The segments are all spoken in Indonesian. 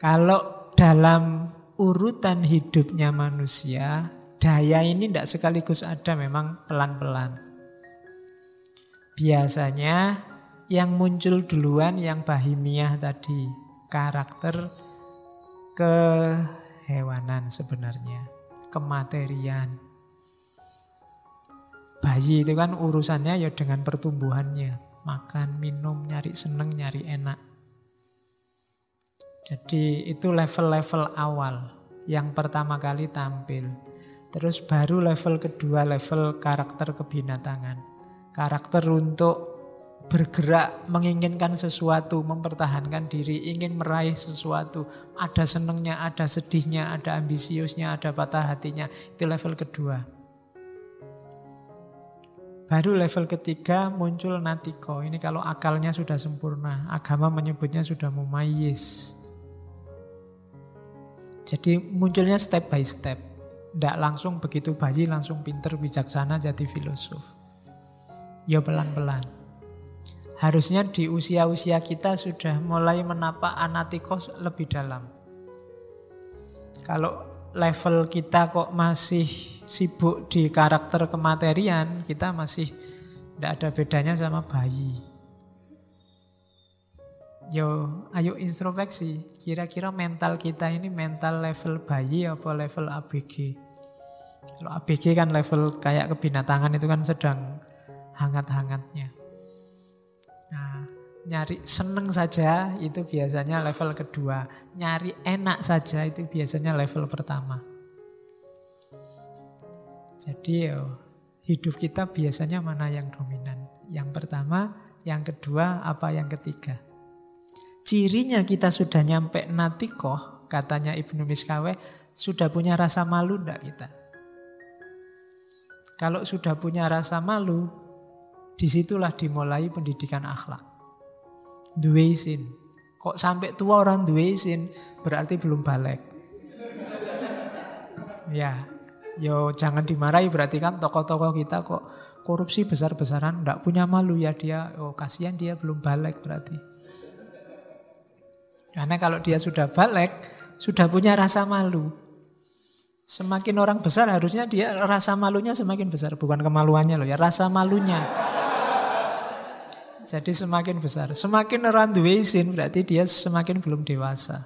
Kalau dalam urutan hidupnya manusia, daya ini tidak sekaligus ada, memang pelan-pelan. Biasanya yang muncul duluan yang bahimiah tadi, karakter kehewanan sebenarnya, kematerian. Bayi itu kan urusannya ya dengan pertumbuhannya, makan, minum, nyari seneng, nyari enak. Jadi itu level-level awal yang pertama kali tampil. Terus baru level kedua, level karakter kebinatangan. Karakter untuk bergerak, menginginkan sesuatu, mempertahankan diri, ingin meraih sesuatu. Ada senengnya, ada sedihnya, ada ambisiusnya, ada patah hatinya. Itu level kedua. Baru level ketiga muncul natiko. Ini kalau akalnya sudah sempurna. Agama menyebutnya sudah mumayyiz. Jadi munculnya step by step. Tidak langsung begitu bayi langsung pinter, bijaksana, jadi filosof. Ya pelan-pelan. Harusnya di usia-usia kita sudah mulai menapak anatiko lebih dalam. Kalau level kita kok masih sibuk di karakter kematerian, kita masih tidak ada bedanya sama bayi. Yo, ayo introspeksi. Kira-kira mental kita ini mental level bayi apa level ABG? Kalau ABG kan level kayak kebinatangan itu kan sedang hangat-hangatnya. Nah, nyari seneng saja itu biasanya level kedua. Nyari enak saja itu biasanya level pertama. Jadi hidup kita biasanya mana yang dominan? Yang pertama, yang kedua, apa yang ketiga? Cirinya kita sudah nyampe natikoh, katanya Ibnu Miskaweh, sudah punya rasa malu enggak kita? Kalau sudah punya rasa malu, disitulah dimulai pendidikan akhlak. Duwe isin. Kok sampai tua orang duwe isin, berarti belum balik. Ya. Yo jangan dimarahi, berarti kan tokoh-tokoh kita kok korupsi besar-besaran, enggak punya malu ya dia. Oh kasihan dia belum balik berarti. Karena kalau dia sudah balik, sudah punya rasa malu. Semakin orang besar harusnya dia rasa malunya semakin besar. Bukan kemaluannya loh ya, rasa malunya. Jadi semakin besar. Semakin orang duwe isin berarti dia semakin belum dewasa.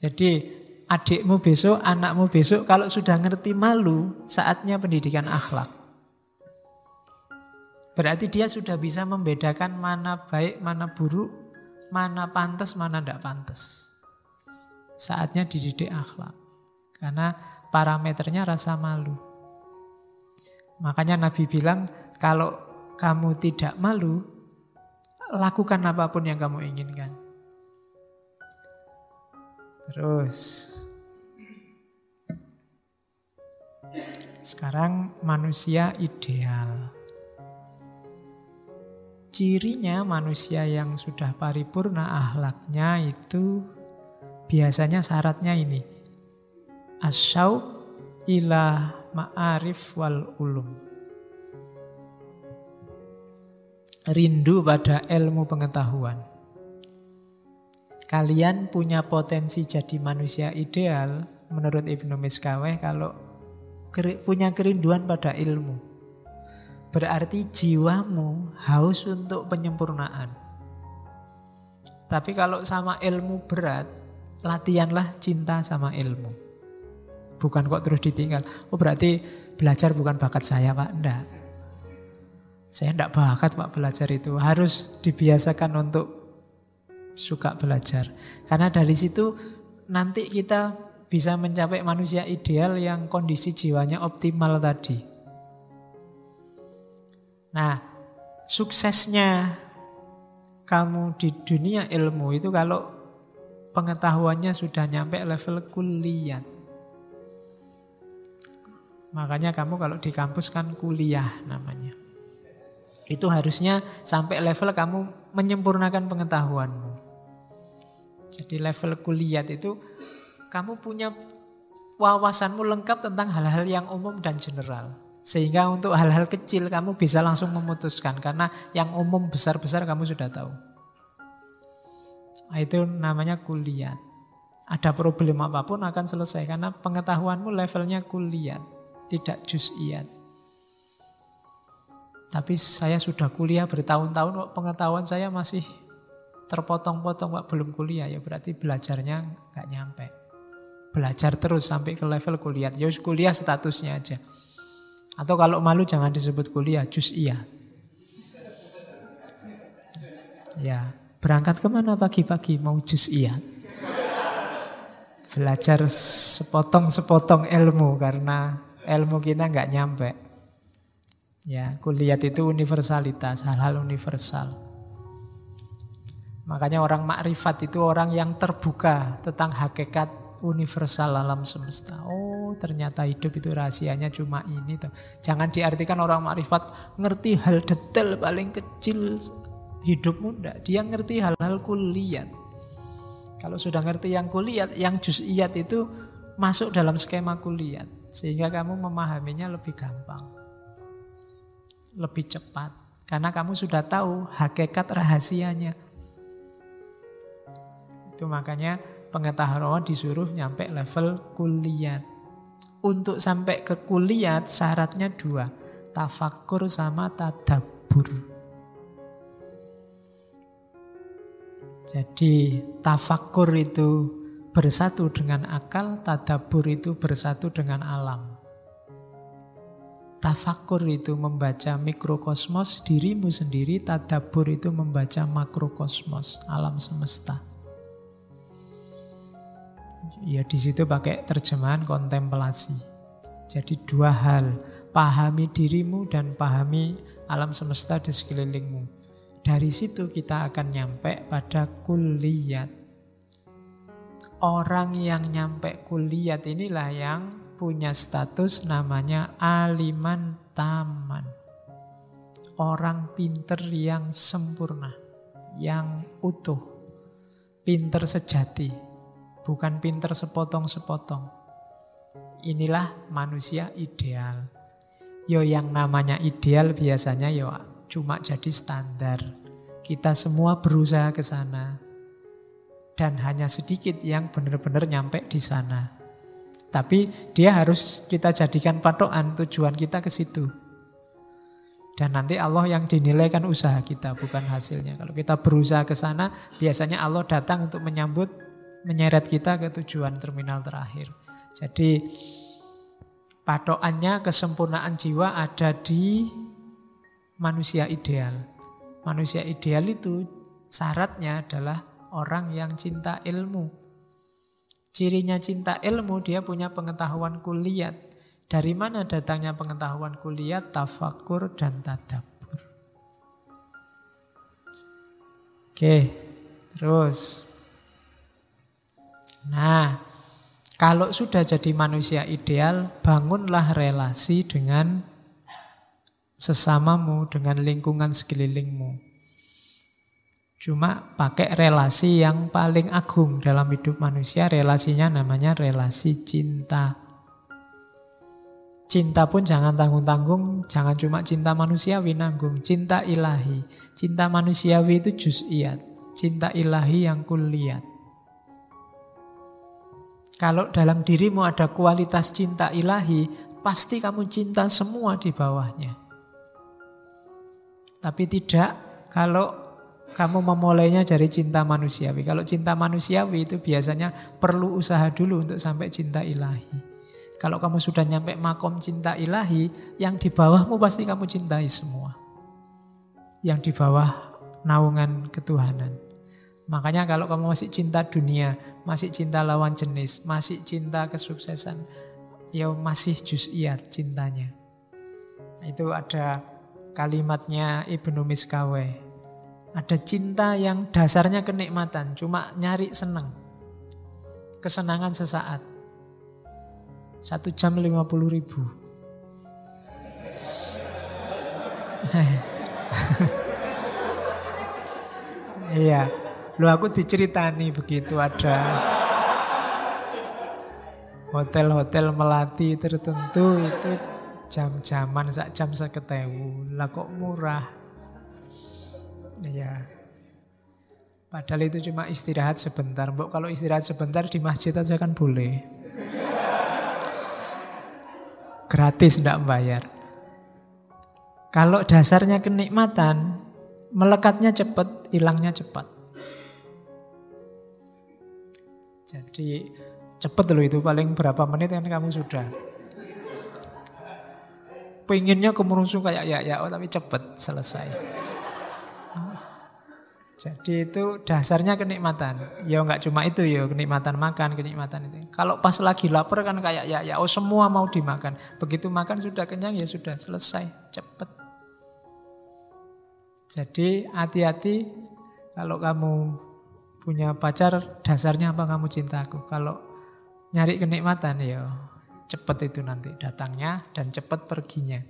Jadi adikmu besok, anakmu besok kalau sudah ngerti malu, saatnya pendidikan akhlak. Berarti dia sudah bisa membedakan mana baik, mana buruk, mana pantas, mana tidak pantas. Saatnya dididik akhlak. Karena parameternya rasa malu. Makanya Nabi bilang, kalau kamu tidak malu, lakukan apapun yang kamu inginkan. Terus sekarang manusia ideal. Cirinya manusia yang sudah paripurna akhlaknya itu biasanya syaratnya ini. Asyauq ila ma'arif wal ulum. Rindu pada ilmu pengetahuan. Kalian punya potensi jadi manusia ideal menurut Ibnu Miskaweh kalau punya kerinduan pada ilmu. Berarti jiwamu haus untuk penyempurnaan. Tapi kalau sama ilmu berat, latihanlah cinta sama ilmu. Bukan kok terus ditinggal. Oh berarti belajar bukan bakat saya Pak. Enggak. Saya enggak bakat Pak belajar itu. Harus dibiasakan untuk suka belajar. Karena dari situ nanti kita bisa mencapai manusia ideal yang kondisi jiwanya optimal tadi. Nah, suksesnya kamu di dunia ilmu itu kalau pengetahuannya sudah nyampe level kuliah. Makanya kamu kalau di kampus kan kuliah namanya. Itu harusnya sampai level kamu menyempurnakan pengetahuanmu. Jadi level kuliah itu kamu punya wawasanmu lengkap tentang hal-hal yang umum dan general. Sehingga untuk hal-hal kecil kamu bisa langsung memutuskan. Karena yang umum besar-besar kamu sudah tahu. Itu namanya kuliah. Ada problem apapun akan selesai karena pengetahuanmu levelnya kuliah, tidak juz'iyat. Tapi saya sudah kuliah bertahun-tahun kok pengetahuan saya masih terpotong-potong, Pak, belum kuliah. Ya berarti belajarnya nggak nyampe. Belajar terus sampai ke level kuliah. Ya kuliah statusnya aja. Atau kalau malu jangan disebut kuliah, juz'iyah. Ya, berangkat kemana pagi-pagi mau juz'iyah? Belajar sepotong-sepotong ilmu karena ilmu kita nggak nyampe. Ya, kuliah itu universalitas, hal-hal universal. Makanya orang makrifat itu orang yang terbuka tentang hakikat universal alam semesta. Oh, ternyata hidup itu rahasianya cuma ini tuh. Jangan diartikan orang makrifat ngerti hal detail paling kecil hidupmu, enggak. Dia ngerti hal-hal kuliah. Kalau sudah ngerti yang kuliah, yang juz'iyat itu masuk dalam skema kuliah. Sehingga kamu memahaminya lebih gampang. Lebih cepat. Karena kamu sudah tahu hakikat rahasianya. Itu makanya pengetahuan disuruh nyampe level kuliah. Untuk sampai ke kuliah syaratnya 2. Tafakkur sama tadabbur. Jadi tafakkur itu bersatu dengan akal, tadabbur itu bersatu dengan alam. Tafakkur itu membaca mikrokosmos dirimu sendiri, tadabbur itu membaca makrokosmos alam semesta. Ya di situ pakai terjemahan kontemplasi. Jadi 2 hal, pahami dirimu dan pahami alam semesta di sekelilingmu. Dari situ kita akan nyampe pada kulliyat. Orang yang nyampe kulliyat inilah yang punya status namanya aliman taman. Orang pinter yang sempurna, yang utuh. Pinter sejati, bukan pinter sepotong-sepotong. Inilah manusia ideal. Yo yang namanya ideal biasanya yo cuma jadi standar. Kita semua berusaha ke sana. Dan hanya sedikit yang benar-benar nyampe di sana. Tapi dia harus kita jadikan patokan, tujuan kita ke situ. Dan nanti Allah yang dinilai kan usaha kita, bukan hasilnya. Kalau kita berusaha ke sana, biasanya Allah datang untuk menyambut, menyeret kita ke tujuan terminal terakhir. Jadi patokannya kesempurnaan jiwa ada di manusia ideal. Manusia ideal itu syaratnya adalah orang yang cinta ilmu. Cirinya cinta ilmu, dia punya pengetahuan kuliah. Dari mana datangnya pengetahuan kuliah? Tafakkur dan tadabbur. Oke, terus. Nah, kalau sudah jadi manusia ideal, bangunlah relasi dengan sesamamu, dengan lingkungan sekelilingmu. Cuma pakai relasi yang paling agung dalam hidup manusia, relasinya namanya relasi cinta. Cinta pun jangan tanggung-tanggung, jangan cuma cinta manusiawi nanggung, cinta ilahi. Cinta manusiawi itu juz'iyat, cinta ilahi yang kulliyat. Kalau dalam dirimu ada kualitas cinta ilahi, pasti kamu cinta semua di bawahnya. Tapi tidak kalau kamu memulainya dari cinta manusiawi. Kalau cinta manusiawi itu biasanya perlu usaha dulu untuk sampai cinta ilahi. Kalau kamu sudah nyampe makom cinta ilahi, yang di bawahmu pasti kamu cintai semua. Yang di bawah naungan ketuhanan. Makanya kalau kamu masih cinta dunia, masih cinta lawan jenis, masih cinta kesuksesan, ya masih juz'iyat cintanya. Itu ada kalimatnya Ibnu Miskaweh. Ada cinta yang dasarnya kenikmatan, cuma nyari senang. Kesenangan sesaat. 1 jam 50.000. Iya. Lu aku diceritani begitu ada hotel-hotel melati tertentu itu jam-jaman sak jam 50.000. Lah kok murah. Ya. Padahal itu cuma istirahat sebentar. Mbok kalau istirahat sebentar di masjid aja kan boleh. Gratis, tidak bayar. Kalau dasarnya kenikmatan, melekatnya cepat, hilangnya cepat. Jadi cepat loh itu, paling berapa menit kan kamu sudah. Pengennya kemerungsung kayak ya, tapi cepat selesai. Jadi itu dasarnya kenikmatan. Ya enggak cuma itu ya, kenikmatan makan, kenikmatan itu. Kalau pas lagi lapar kan kayak ya, semua mau dimakan. Begitu makan sudah kenyang ya sudah selesai, cepat. Jadi hati-hati kalau kamu punya pacar, dasarnya apa kamu cinta aku. Kalau nyari kenikmatan ya cepat itu nanti datangnya dan cepat perginya.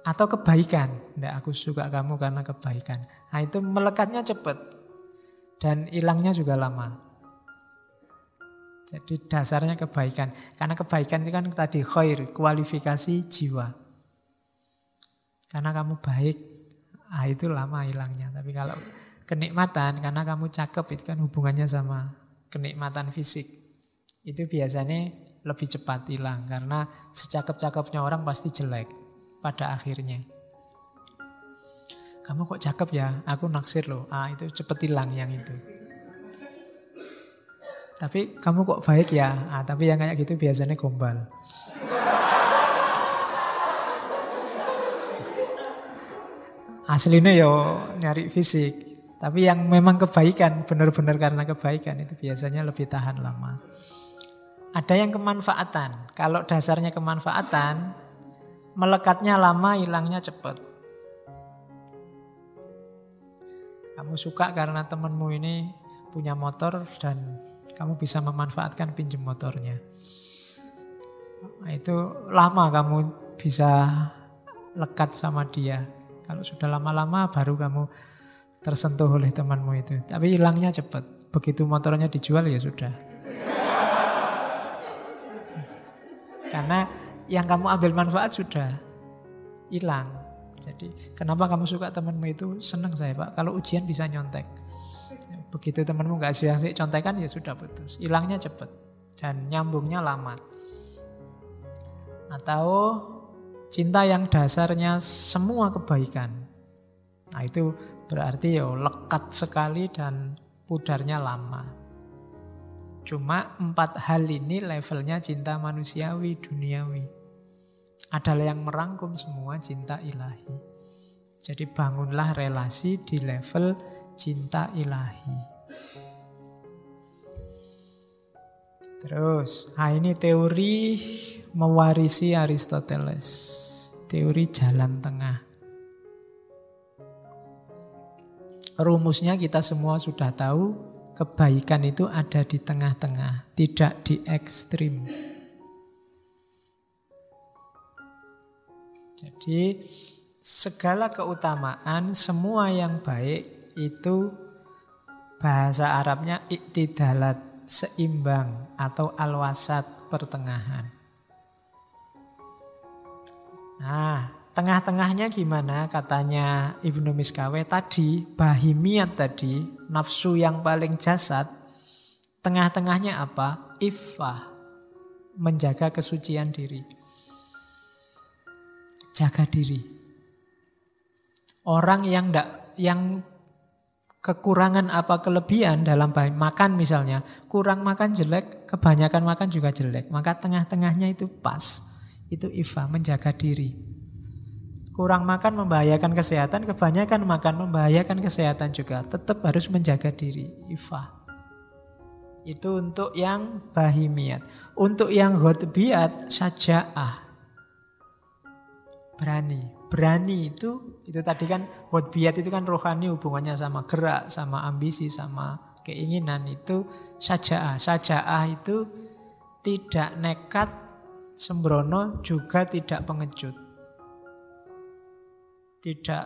Atau kebaikan. Nggak, aku suka kamu karena kebaikan. Nah itu melekatnya cepat. Dan hilangnya juga lama. Jadi dasarnya kebaikan. Karena kebaikan itu kan tadi khair, kualifikasi jiwa. Karena kamu baik, itu lama hilangnya. Tapi kalau kenikmatan, karena kamu cakep, itu kan hubungannya sama kenikmatan fisik. Itu biasanya lebih cepat hilang. Karena secakep-cakepnya orang pasti jelek pada akhirnya. Kamu kok cakep ya, aku naksir loh. Itu cepet hilang yang itu. Tapi kamu kok baik ya, tapi yang kayak gitu biasanya gombal. Aslinya yo nyari fisik. Tapi yang memang kebaikan, benar-benar karena kebaikan itu biasanya lebih tahan lama. Ada yang kemanfaatan. Kalau dasarnya kemanfaatan, melekatnya lama, hilangnya cepat. Kamu suka karena temanmu ini punya motor dan kamu bisa memanfaatkan pinjam motornya. Nah, itu lama kamu bisa lekat sama dia. Kalau sudah lama-lama baru kamu tersentuh oleh temanmu itu. Tapi hilangnya cepat. Begitu motornya dijual ya sudah. Karena yang kamu ambil manfaat sudah hilang. Jadi kenapa kamu suka temanmu itu? Senang saya Pak, kalau ujian bisa nyontek. Begitu temanmu gak asik contekan ya sudah putus. Hilangnya cepat dan nyambungnya lama. Atau cinta yang dasarnya semua kebaikan. Nah itu berarti ya lekat sekali dan pudarnya lama. Cuma 4 hal ini levelnya cinta manusiawi, duniawi. Adalah yang merangkum semua cinta ilahi. Jadi bangunlah relasi di level cinta ilahi. Terus, ini teori mewarisi Aristoteles. Teori jalan tengah. Rumusnya kita semua sudah tahu, kebaikan itu ada di tengah-tengah, tidak di ekstrim. Jadi segala keutamaan, semua yang baik itu bahasa Arabnya iktidalat, seimbang atau al-wasat, pertengahan. Nah, tengah-tengahnya gimana? Katanya Ibnu Miskaweh tadi, bahimiyat tadi, nafsu yang paling jasad, tengah-tengahnya apa? Iffah, menjaga kesucian diri. Jaga diri. Orang yang kekurangan apa kelebihan dalam makan misalnya, kurang makan jelek, kebanyakan makan juga jelek. Maka tengah-tengahnya itu pas. Itu iffah, menjaga diri. Kurang makan membahayakan kesehatan, kebanyakan makan membahayakan kesehatan juga. Tetap harus menjaga diri, iffah. Itu untuk yang bahimiyat. Untuk yang ghotbiyat, syaja'ah. Berani itu tadi kan ghotbiyat itu kan rohani, hubungannya sama gerak, sama ambisi, sama keinginan. Itu syaja'ah. Syaja'ah itu tidak nekat, sembrono, juga tidak pengecut. Tidak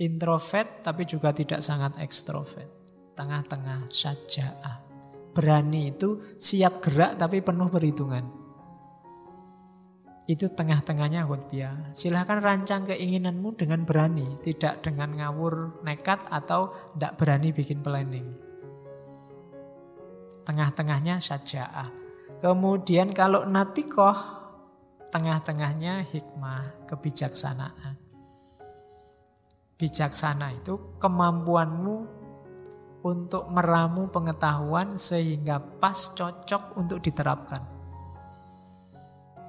introvert tapi juga tidak sangat ekstrovert. Tengah-tengah, syaja'ah. Berani itu siap gerak tapi penuh perhitungan. Itu tengah-tengahnya khutbah. Silahkan rancang keinginanmu dengan berani, tidak dengan ngawur nekat atau tidak berani bikin planning. Tengah-tengahnya syaja'ah. Kemudian kalau natikoh, tengah-tengahnya hikmah, kebijaksanaan. Bijaksana itu kemampuanmu untuk meramu pengetahuan sehingga pas, cocok untuk diterapkan.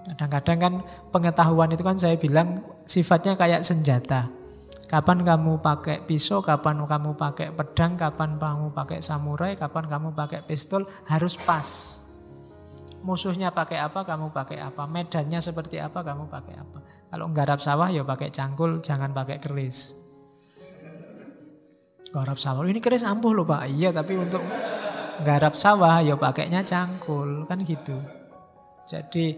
Kadang-kadang kan pengetahuan itu kan saya bilang sifatnya kayak senjata. Kapan kamu pakai pisau, kapan kamu pakai pedang, kapan kamu pakai samurai, kapan kamu pakai pistol, harus pas. Musuhnya pakai apa, kamu pakai apa. Medannya seperti apa, kamu pakai apa. Kalau nggarap sawah ya pakai cangkul, jangan pakai keris. Nggarap sawah, ini keris ampuh loh Pak. Iya, tapi untuk nggarap sawah ya pakainya cangkul, kan gitu. Jadi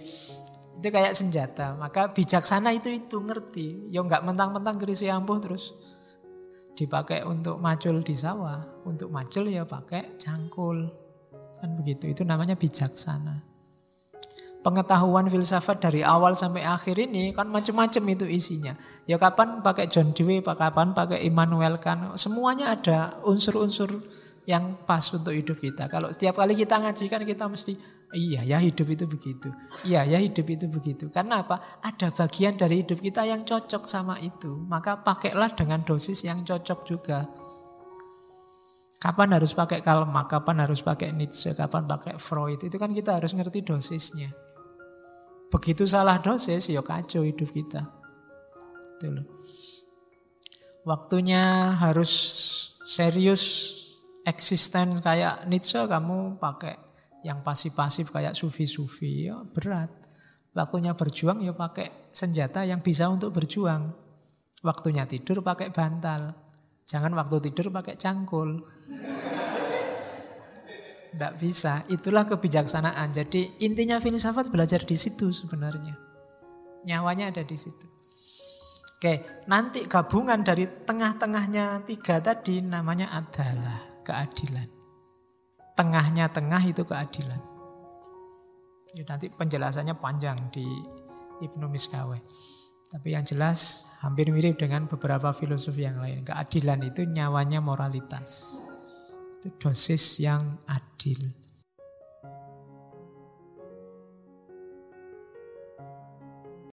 itu kayak senjata. Maka bijaksana itu ngerti. Ya nggak mentang-mentang keris ampuh terus dipakai untuk macul di sawah. Untuk macul ya pakai cangkul. Kan begitu. Itu namanya bijaksana. Pengetahuan filsafat dari awal sampai akhir ini kan macam-macam itu isinya. Ya kapan pakai John Dewey, kapan pakai Immanuel Kant. Semuanya ada unsur-unsur yang pas untuk hidup kita. Kalau setiap kali kita ngaji kan kita mesti, iya ya hidup itu begitu. Iya ya hidup itu begitu. Karena apa? Ada bagian dari hidup kita yang cocok sama itu. Maka pakailah dengan dosis yang cocok juga. Kapan harus pakai Karl Marx, kapan harus pakai Nietzsche, kapan pakai Freud. Itu kan kita harus ngerti dosisnya. Begitu salah dosis, ya kacau hidup kita. Itu loh. Waktunya harus serius, eksisten kayak Nietzsche, kamu pakai yang pasif-pasif kayak sufi-sufi, ya berat. Waktunya berjuang ya pakai senjata yang bisa untuk berjuang. Waktunya tidur pakai bantal. Jangan waktu tidur pakai cangkul. Tidak bisa. Itulah kebijaksanaan. Jadi intinya filsafat belajar di situ sebenarnya. Nyawanya ada di situ. Oke, nanti gabungan dari tengah-tengahnya tiga tadi namanya adalah keadilan. Tengahnya tengah itu keadilan. Ya, nanti penjelasannya panjang di Ibnu Miskaweh. Tapi yang jelas hampir mirip dengan beberapa filosofi yang lain. Keadilan itu nyawanya moralitas. Itu dosis yang adil.